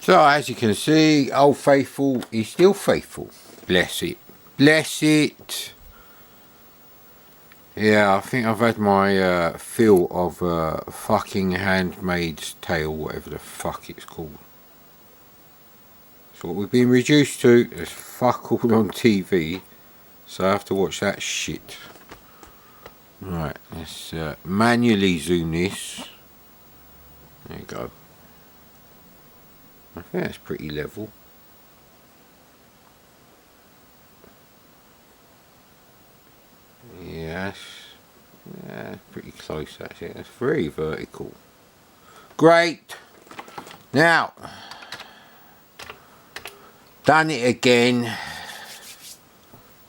So as you can see, Old Faithful is still faithful. Bless it. Bless it. Yeah, I think I've had my fill of fucking Handmaid's Tale, whatever the fuck it's called. That's what we've been reduced to. There's fuck all on TV, so I have to watch that shit. Right, let's manually zoom this. There you go. I think that's pretty level. Yes, yeah, pretty close actually. That's very vertical. Great. Now, done it again.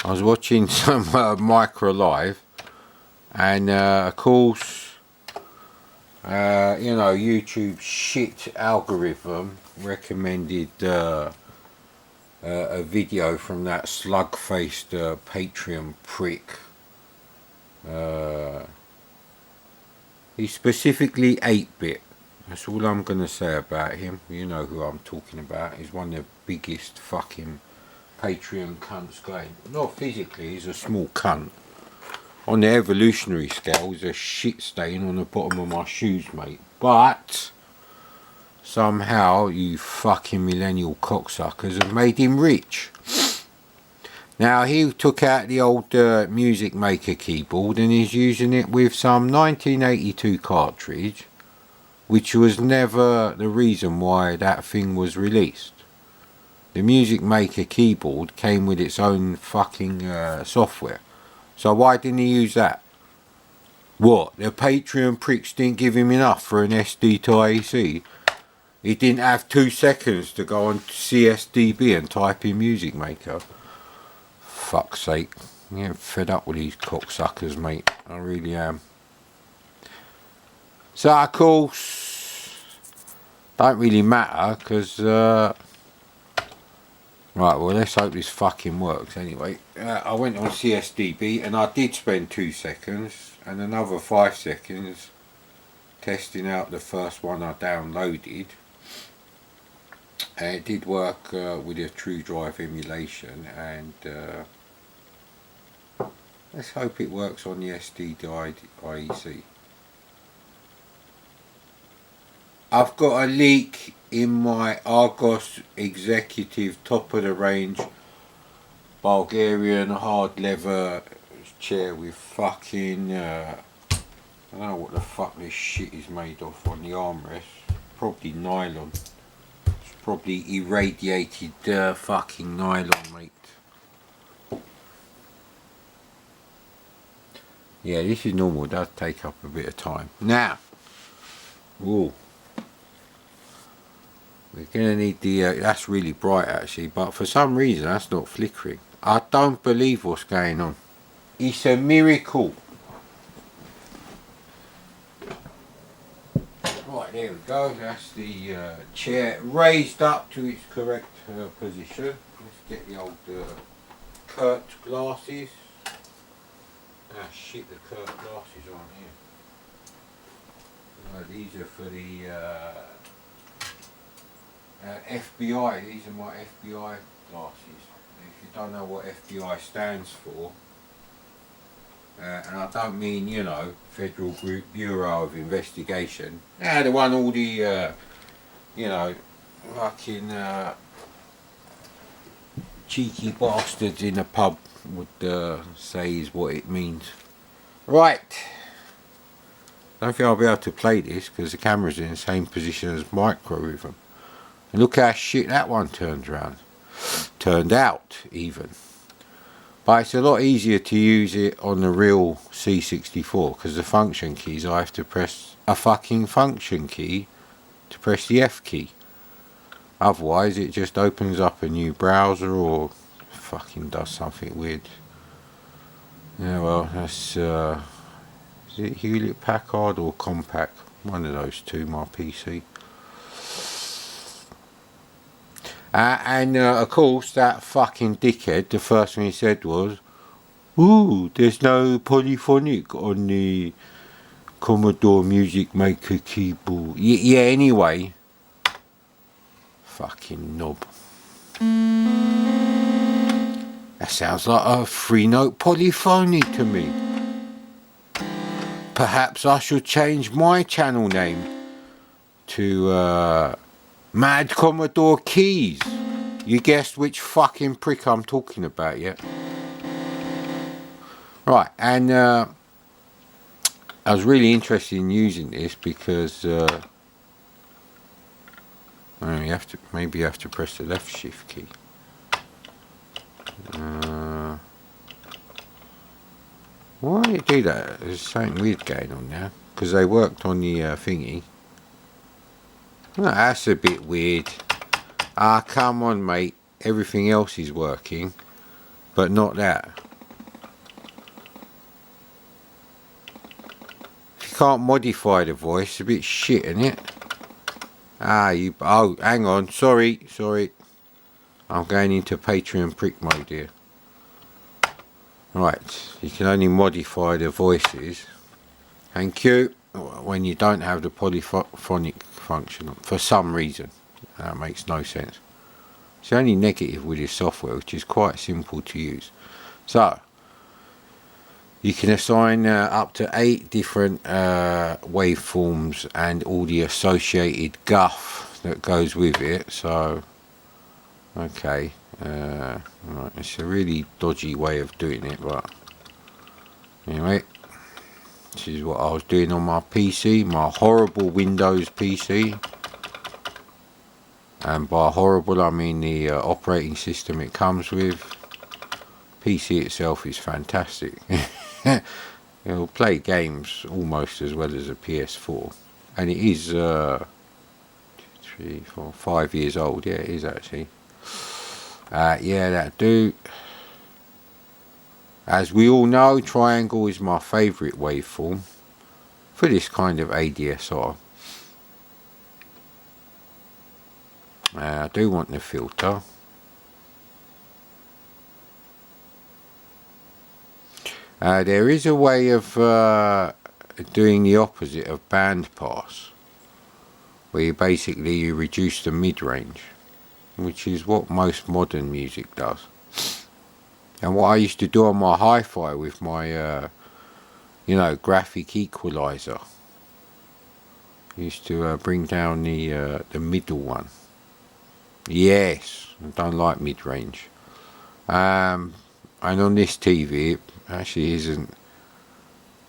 I was watching some Micro Live, and of course, you know, YouTube shit algorithm recommended a video from that slug-faced Patreon prick. He's specifically 8-bit. That's all I'm gonna say about him. You know who I'm talking about. He's one of the biggest fucking Patreon cunts going. Not physically, he's a small cunt. On the evolutionary scale, he's a shit stain on the bottom of my shoes, mate. But somehow you fucking millennial cocksuckers have made him rich. Now he took out the old Music Maker keyboard and is using it with some 1982 cartridge, which was never the reason why that thing was released. The Music Maker keyboard came with its own fucking software. So why didn't he use that? What? The Patreon pricks didn't give him enough for an SD to AEC? He didn't have 2 seconds to go on CSDB and type in Music Maker. Fuck's sake. I'm getting fed up with these cocksuckers, mate. I really am. So of course, don't really matter, because right, well, let's hope this fucking works anyway. I went on CSDB and I did spend 2 seconds and another 5 seconds testing out the first one I downloaded. And it did work with a True Drive emulation, and let's hope it works on the SD IEC. I've got a leak in my Argos Executive top of the range Bulgarian hard leather chair with fucking I don't know what the fuck this shit is made of on the armrest. Probably nylon. It's probably irradiated fucking nylon, mate. Yeah, this is normal. It does take up a bit of time. Now, ooh, we're gonna need the. That's really bright actually, but for some reason that's not flickering. I don't believe what's going on. It's a miracle. Right, there we go. That's the chair raised up to its correct position. Let's get the old Kurt glasses. Ah shit, the Kurt glasses aren't here. These are for the FBI. These are my FBI glasses. If you don't know what FBI stands for, and I don't mean, you know, Federal Bureau of Investigation. The one all the, you know, fucking cheeky bastards in the pub would say is what it means. Right. I don't think I'll be able to play this because the camera's in the same position as Micro Rhythm. And look how shit that one turned out even. But it's a lot easier to use it on the real C64 because the function keys, I have to press a fucking function key to press the F key. Otherwise it just opens up a new browser or fucking does something weird. Yeah, well, that's is it Hewlett Packard or Compaq? One of those two, my PC. And of course that fucking dickhead, the first thing he said was, ooh, there's no polyphonic on the Commodore Music Maker keyboard. Yeah, anyway, Fucking knob. That sounds like a 3-note polyphony to me. Perhaps I should change my channel name to Mad Commodore Keys. You guessed which fucking prick I'm talking about, yeah? Right, and I was really interested in using this because maybe you have to press the left shift key. Why do you do that? There's something weird going on now. Because they worked on the thingy. Oh, that's a bit weird. Ah, come on, mate. Everything else is working, but not that. If you can't modify the voice, it's a bit shit, isn't it? Oh, hang on. Sorry. I'm going into Patreon prick mode here. Right, you can only modify the voices. Thank you. When you don't have the polyphonic function for some reason. That makes no sense. It's the only negative with this software, which is quite simple to use. So, you can assign up to 8 different waveforms and all the associated guff that goes with it. So, okay. Right, it's a really dodgy way of doing it, but anyway, this is what I was doing on my PC, my horrible Windows PC. And by horrible, I mean the operating system it comes with. PC itself is fantastic. It'll play games almost as well as a PS4. And it is 3, 4, 5 years old. Yeah, it is actually. Yeah, that'll do. As we all know, triangle is my favourite waveform for this kind of ADSR. I do want the filter. There is a way of doing the opposite of band pass, where you basically reduce the mid-range, which is what most modern music does. And what I used to do on my hi-fi with my graphic equalizer, used to bring down the middle one. Yes, I don't like mid-range. And on this TV, it actually isn't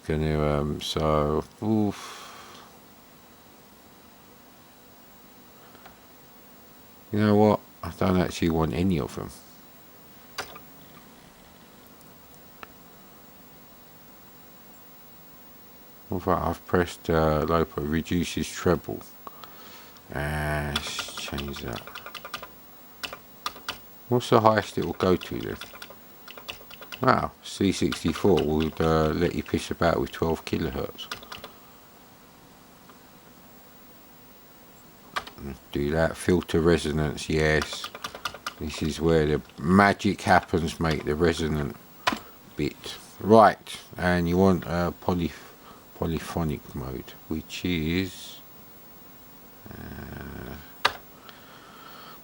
gonna. So, oof. You know what? I don't actually want any of them. Although I've pressed low, reduces treble. Let's change that. What's the highest it will go to then? Wow, C64 would let you piss about with 12 kilohertz. Do that. Filter resonance, yes. This is where the magic happens, mate, the resonant bit. Right, and you want polyphonic mode, which is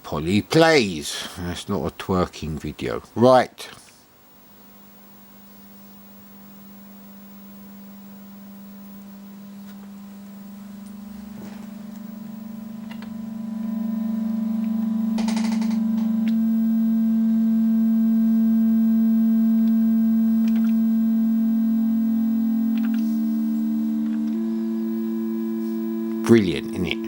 poly plays. That's not a twerking video. Right. Brilliant, isn't it?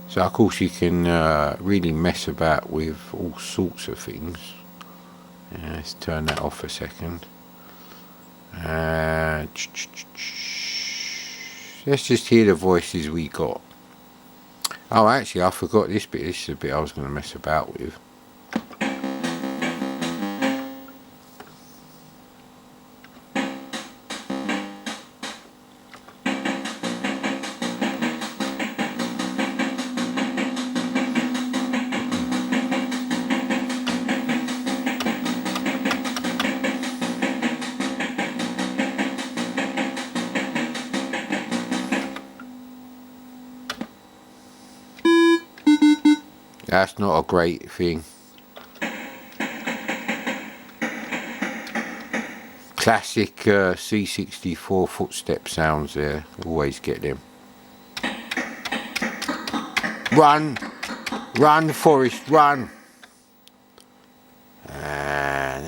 So of course you can really mess about with all sorts of things. Let's turn that off a second. Let's just hear the voices we got. Oh, actually I forgot this bit. This is the bit I was going to mess about with. That's not a great thing. Classic C64 footstep sounds there. Always get them. Run! Run, Forrest, run! Yeah,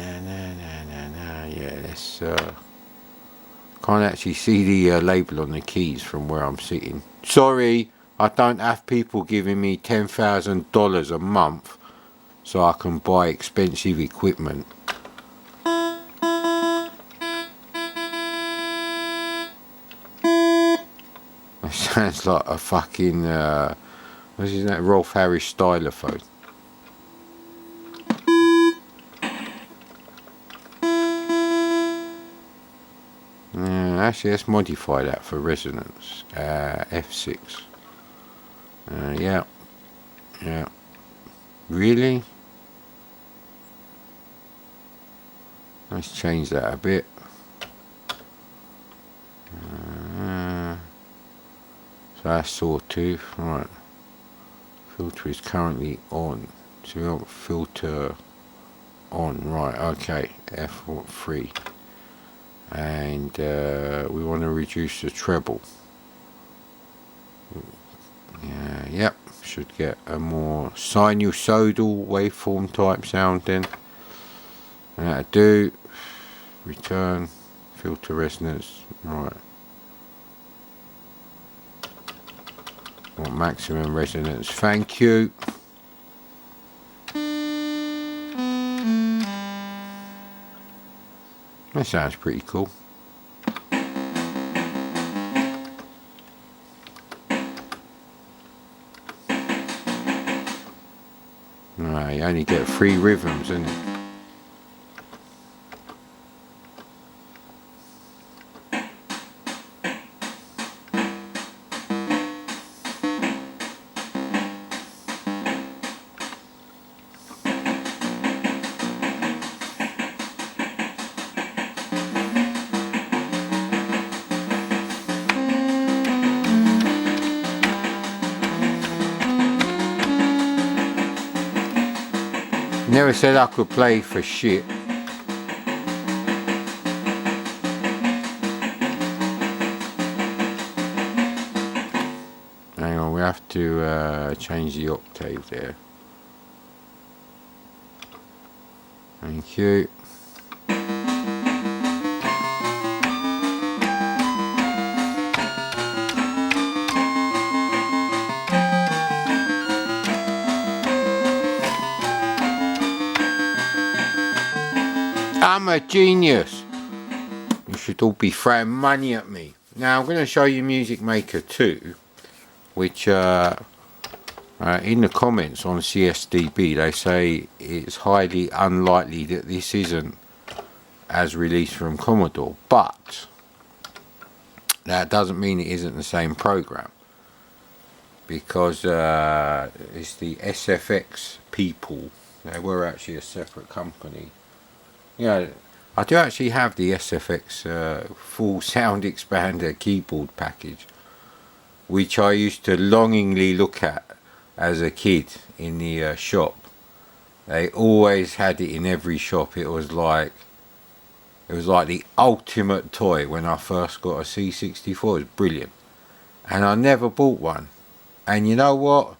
let's... can't actually see the label on the keys from where I'm sitting. Sorry, I don't have people giving me $10,000 a month so I can buy expensive equipment. That sounds like a fucking, what's his name, Rolf Harris stylophone. Actually, let's modify that for resonance. F6. Yeah. Yeah. Really? Let's change that a bit. So that's sawtooth. Right. Filter is currently on. So we want filter on. Right. Okay. F3. And we want to reduce the treble. Yep, should get a more sinusoidal waveform type sound then. And that'll do. Return, filter resonance. Right. Want maximum resonance. Thank you. That sounds pretty cool. No, you only get 3 rhythms, isn't it? Never said I could play for shit. Hang on, we have to change the octave there. Thank you. I'm a genius. You should all be throwing money at me. Now I'm going to show you Music Maker 2, which in the comments on CSDB they say it's highly unlikely that this isn't as released from Commodore, but that doesn't mean it isn't the same program, because it's the SFX people. They were actually a separate company. Yeah, I do actually have the SFX full sound expander keyboard package, which I used to longingly look at as a kid in the shop. They always had it in every shop. It was like the ultimate toy when I first got a C64. It was brilliant, and I never bought one. And you know what?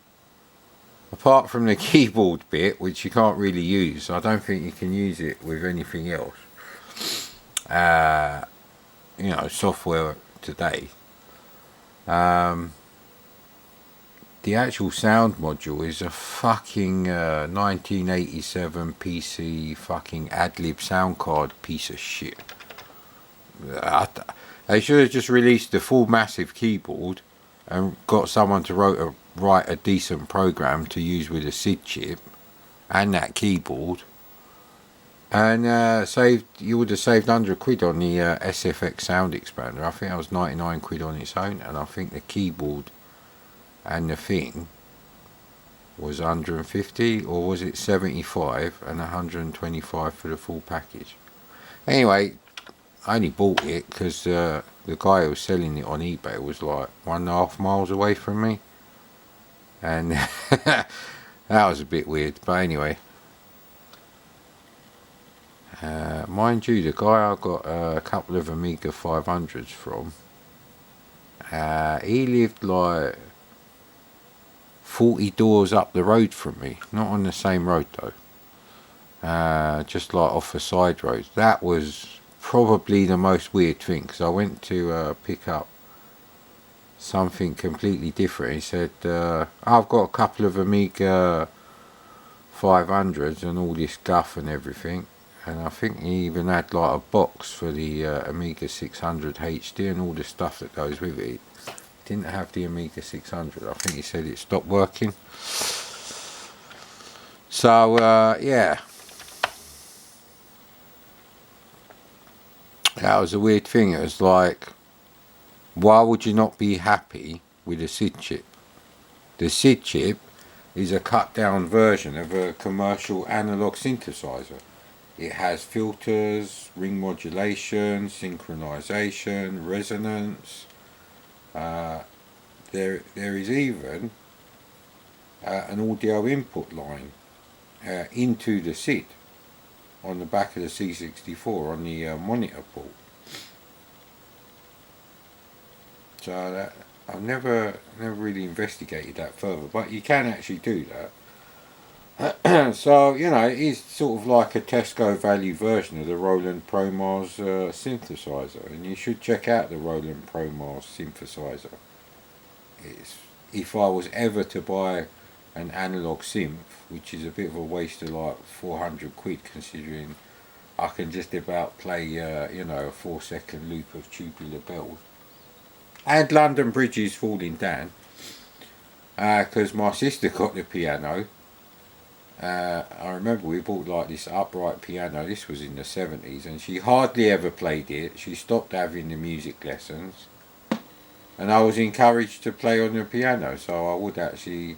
Apart from the keyboard bit, which you can't really use, I don't think you can use it with anything else. You know, software today. The actual sound module is a fucking 1987 PC fucking Adlib sound card piece of shit. They should have just released the full massive keyboard and got someone to write a decent program to use with a SID chip and that keyboard, and you would have saved £100 on the SFX sound expander. I think that was 99 quid on its own, and I think the keyboard and the thing was 150, or was it 75 and 125 for the full package. Anyway, I only bought it because the guy who was selling it on eBay was like 1.5 miles away from me, and That was a bit weird, but anyway. Mind you, the guy I got a couple of Amiga 500s from, he lived like 40 doors up the road from me. Not on the same road though. Just like off a side road. That was probably the most weird thing, because I went to pick up something completely different. He said, I've got a couple of Amiga 500s and all this guff and everything. And I think he even had like a box for the Amiga 600 HD and all the stuff that goes with it. Didn't have the Amiga 600. I think he said it stopped working. So yeah, that was a weird thing. It was like, why would you not be happy with a SID chip? The SID chip is a cut down version of a commercial analog synthesizer. It has filters, ring modulation, synchronization, resonance. There is even an audio input line into the SID on the back of the C64 on the monitor port. So that I've never really investigated that further, but you can actually do that. So, you know, it is sort of like a Tesco value version of the Roland ProMars synthesizer, and you should check out the Roland ProMars synthesizer. If I was ever to buy an analog synth, which is a bit of a waste of like 400 quid, considering I can just about play, you know, a 4-second loop of Tubular Bells and London Bridges Falling Down, because my sister got the piano. I remember we bought like this upright piano. This was in the 70s, and she hardly ever played it. She stopped having the music lessons, and I was encouraged to play on the piano, so I would actually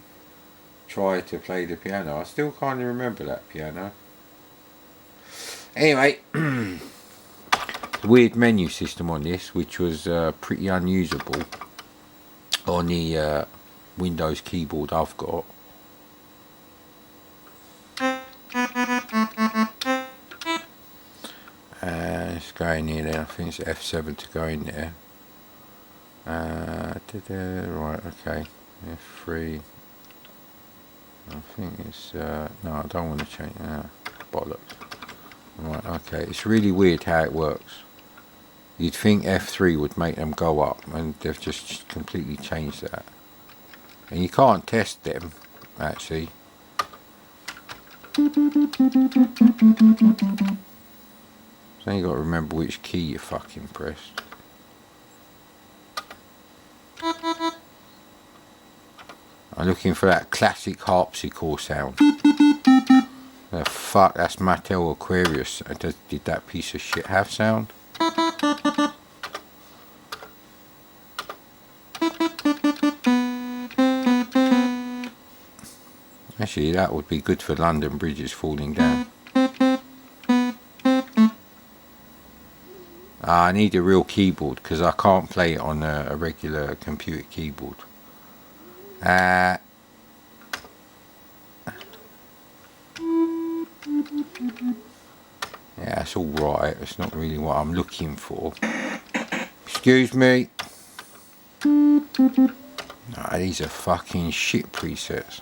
try to play the piano. I still can't remember that piano. Anyway, weird menu system on this, which was pretty unusable on the Windows keyboard I've got. Let's go in here then. I think it's F7 to go in there. Right, okay. F3. I think it's no, I don't want to change that. Bollocks. Right, okay. It's really weird how it works. You'd think F3 would make them go up, and they've just completely changed that. And you can't test them, actually. So you got to remember which key you fucking pressed. I'm looking for that classic harpsichord sound. The fuck, that's Mattel Aquarius. Did that piece of shit have sound? Actually, that would be good for London Bridges Falling Down. I need a real keyboard because I can't play it on a regular computer keyboard. Yeah, that's alright. It's not really what I'm looking for. Excuse me. Nah, these are fucking shit presets.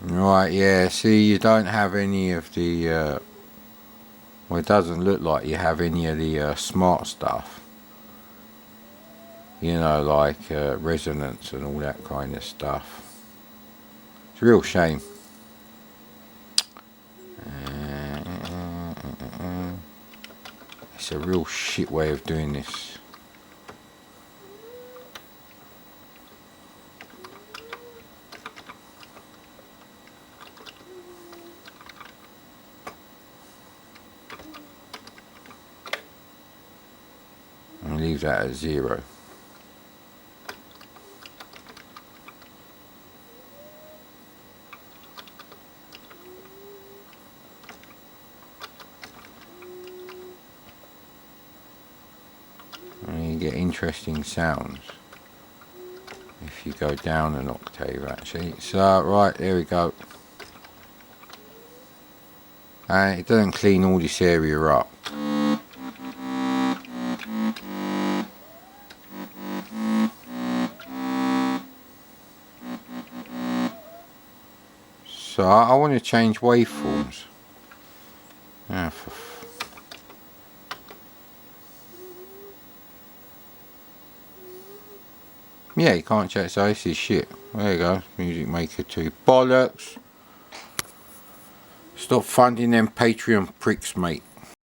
Right, yeah, see, you don't have any of the, well, it doesn't look like you have any of the smart stuff. You know, like resonance and all that kind of stuff. It's a real shame. It's a real shit way of doing this. I'll leave that at 0. you get interesting sounds if you go down an octave actually. So right, there we go. And it doesn't clean all this area up. So I want to change waveforms. Ah, yeah, you can't check, so this is shit. There you go, Music Maker 2. Bollocks! Stop funding them Patreon pricks, mate.